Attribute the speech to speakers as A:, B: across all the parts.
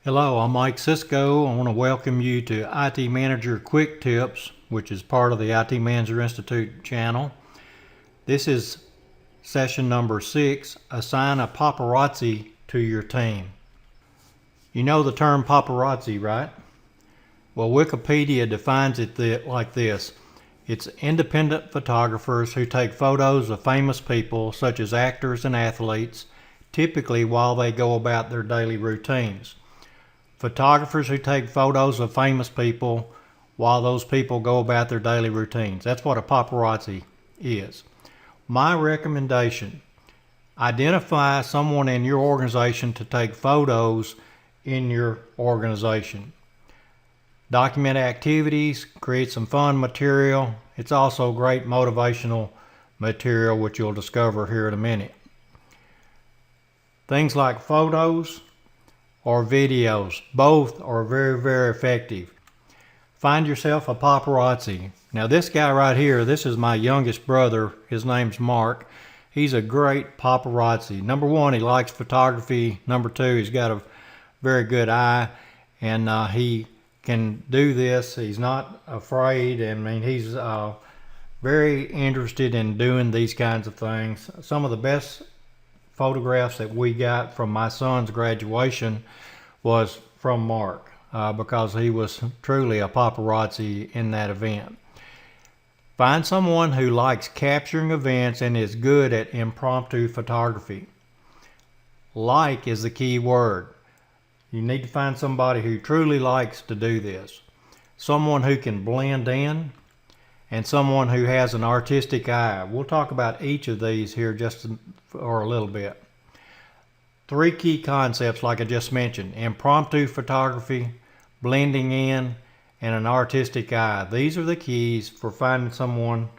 A: Hello, I'm Mike Sisco. I want to welcome you to IT Manager Quick Tips, which is part of the IT Manager Institute channel. This is session number 6, assign a paparazzi to your team. You know the term paparazzi, right? Well, Wikipedia defines it like this. It's independent photographers who take photos of famous people, such as actors and athletes, typically while they go about their daily routines. Photographers who take photos of famous people while those people go about their daily routines. That's what a paparazzi is. My recommendation, identify someone in your organization to take photos in your organization. Document activities, create some fun material. It's also great motivational material, which you'll discover here in a minute. Things like photos or videos, both are very, very effective. Find yourself a paparazzi. Now this guy right here, this is my youngest brother. His name's Mark. He's a great paparazzi. Number one, he likes photography. Number two, he's got a very good eye, and he can do this. He's not afraid. I mean, he's very interested in doing these kinds of things. Some of the best photographs that we got from my son's graduation was from Mark because he was truly a paparazzi in that event. Find someone who likes capturing events and is good at impromptu photography. Like is the key word. You need to find somebody who truly likes to do this. Someone who can blend in and someone who has an artistic eye. We'll talk about each of these here just for a little bit. 3 key concepts like I just mentioned: impromptu photography, blending in, and an artistic eye. These are the keys for finding someone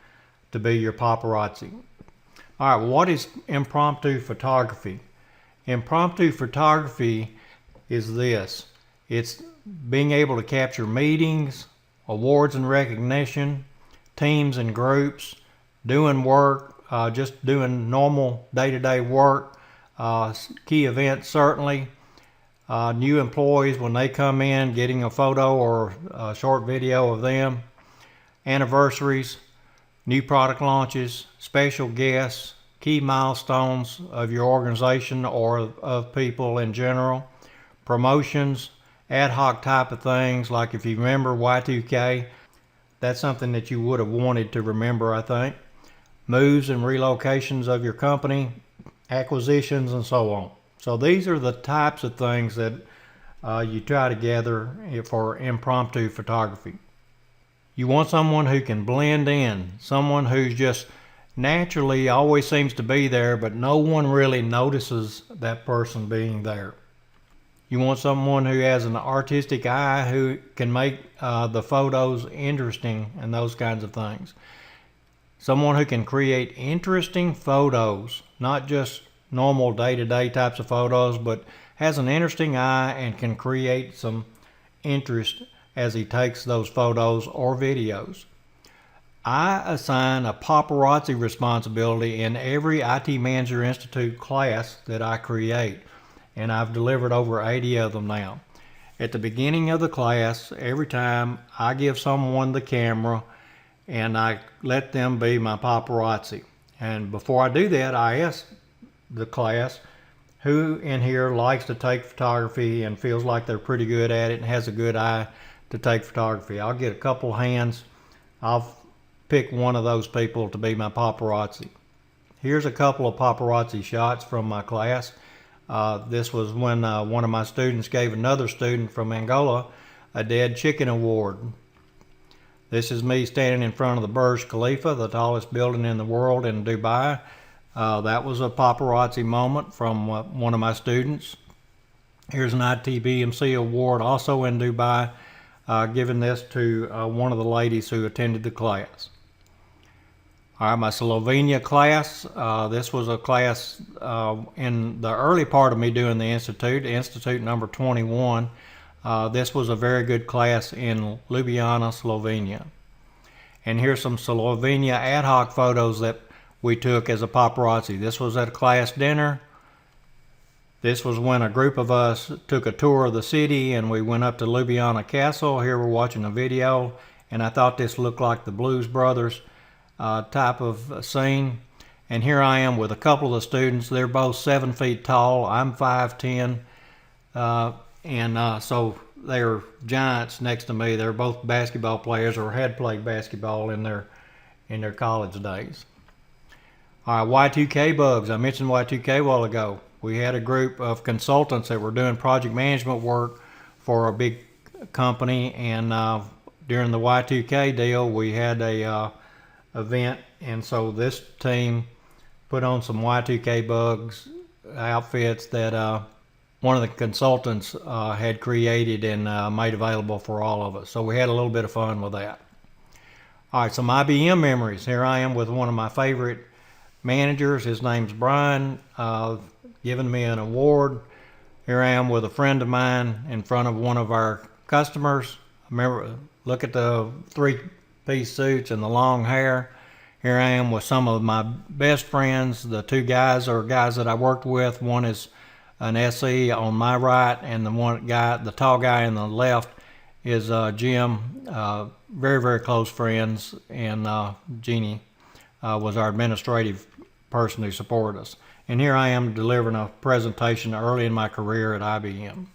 A: to be your paparazzi. All right, what is impromptu photography? Impromptu photography is this. It's being able to capture meetings, awards and recognition, teams and groups, doing work, just doing normal day-to-day work, key events certainly, new employees when they come in, getting a photo or a short video of them, anniversaries, new product launches, special guests, key milestones of your organization or of people in general, promotions, ad hoc type of things, like if you remember Y2K, that's something that you would have wanted to remember, I think. Moves and relocations of your company, acquisitions, and so on. So these are the types of things that you try to gather for impromptu photography. You want someone who can blend in, someone who's just naturally always seems to be there, but no one really notices that person being there. You want someone who has an artistic eye, who can make the photos interesting and those kinds of things. Someone who can create interesting photos, not just normal day-to-day types of photos, but has an interesting eye and can create some interest as he takes those photos or videos. I assign a paparazzi responsibility in every IT Manager Institute class that I create, and I've delivered over 80 of them now. At the beginning of the class, every time I give someone the camera and I let them be my paparazzi. And before I do that, I ask the class who in here likes to take photography and feels like they're pretty good at it and has a good eye to take photography. I'll get a couple hands. I'll pick one of those people to be my paparazzi. Here's a couple of paparazzi shots from my class. This was when one of my students gave another student from Angola a dead chicken award. This is me standing in front of the Burj Khalifa, the tallest building in the world in Dubai. That was a paparazzi moment from one of my students. Here's an ITBMC award also in Dubai, giving this to one of the ladies who attended the class. All right, my Slovenia class, this was a class in the early part of me doing the Institute number 21. This was a very good class in Ljubljana, Slovenia. And here's some Slovenia ad hoc photos that we took as a paparazzi. This was at a class dinner. This was when a group of us took a tour of the city and we went up to Ljubljana Castle. Here we're watching a video, and I thought this looked like the Blues Brothers type of scene. And here I am with a couple of the students. They're both 7 feet tall. I'm 5'10", so they're giants next to me. They're both basketball players or had played basketball in their college days. All right, Y2K bugs. I mentioned Y2K a while ago. We had a group of consultants that were doing project management work for a big company, and during the Y2K deal, we had a event, and so this team put on some Y2K bugs outfits that one of the consultants had created and made available for all of us. So we had a little bit of fun with that. All right, some IBM memories. Here I am with one of my favorite managers. His name's Brian, giving me an award. Here I am with a friend of mine in front of one of our customers. Remember, look at the 3-piece suits and the long hair. Here I am with some of my best friends. The two guys are guys that I worked with. One is an SE on my right, and the tall guy on the left is Jim. Very, very close friends, and Jeannie was our administrative person who supported us. And here I am delivering a presentation early in my career at IBM.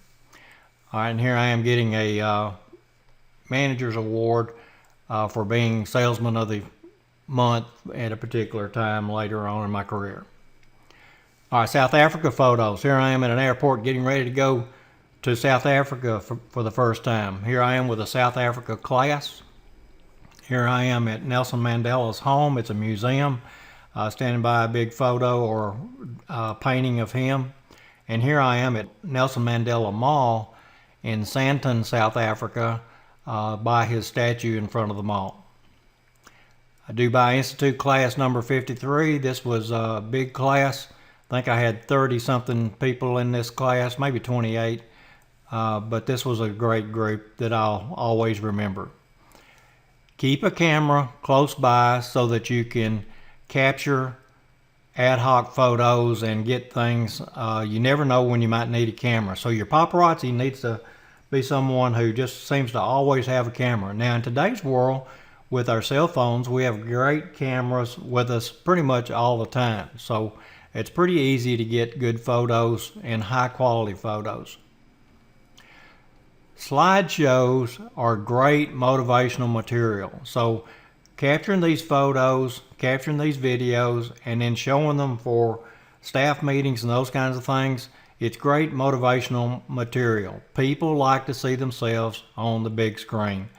A: All right, and here I am getting a manager's award for being salesman of the month at a particular time later on in my career. All right, South Africa photos. Here I am at an airport getting ready to go to South Africa for the first time. Here I am with a South Africa class. Here I am at Nelson Mandela's home. It's a museum. Standing by a big photo or painting of him. And here I am at Nelson Mandela Mall in Sandton, South Africa, by his statue in front of the mall. Dubai Institute class number 53. This was a big class. I think I had 30-something people in this class, maybe 28. But this was a great group that I'll always remember. Keep a camera close by so that you can capture ad hoc photos and get things. You never know when you might need a camera. So your paparazzi needs to be someone who just seems to always have a camera. Now in today's world, with our cell phones, we have great cameras with us pretty much all the time. So it's pretty easy to get good photos and high quality photos. Slideshows are great motivational material. So capturing these photos, capturing these videos, and then showing them for staff meetings and those kinds of things, it's great motivational material. People like to see themselves on the big screen.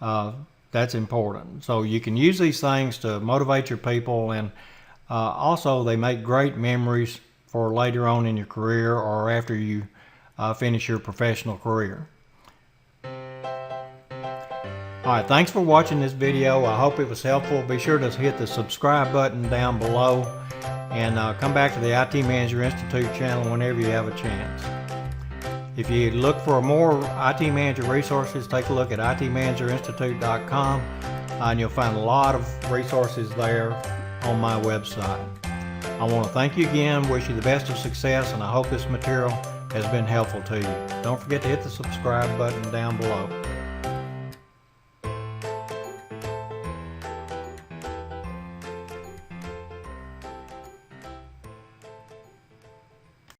A: That's important. So you can use these things to motivate your people, and also they make great memories for later on in your career or after you finish your professional career. All right, thanks for watching this video. I hope it was helpful. Be sure to hit the subscribe button down below, and come back to the IT Manager Institute channel whenever you have a chance. If you look for more IT Manager resources, take a look at itmanagerinstitute.com, and you'll find a lot of resources there on my website. I want to thank you again, wish you the best of success, and I hope this material has been helpful to you. Don't forget to hit the subscribe button down below.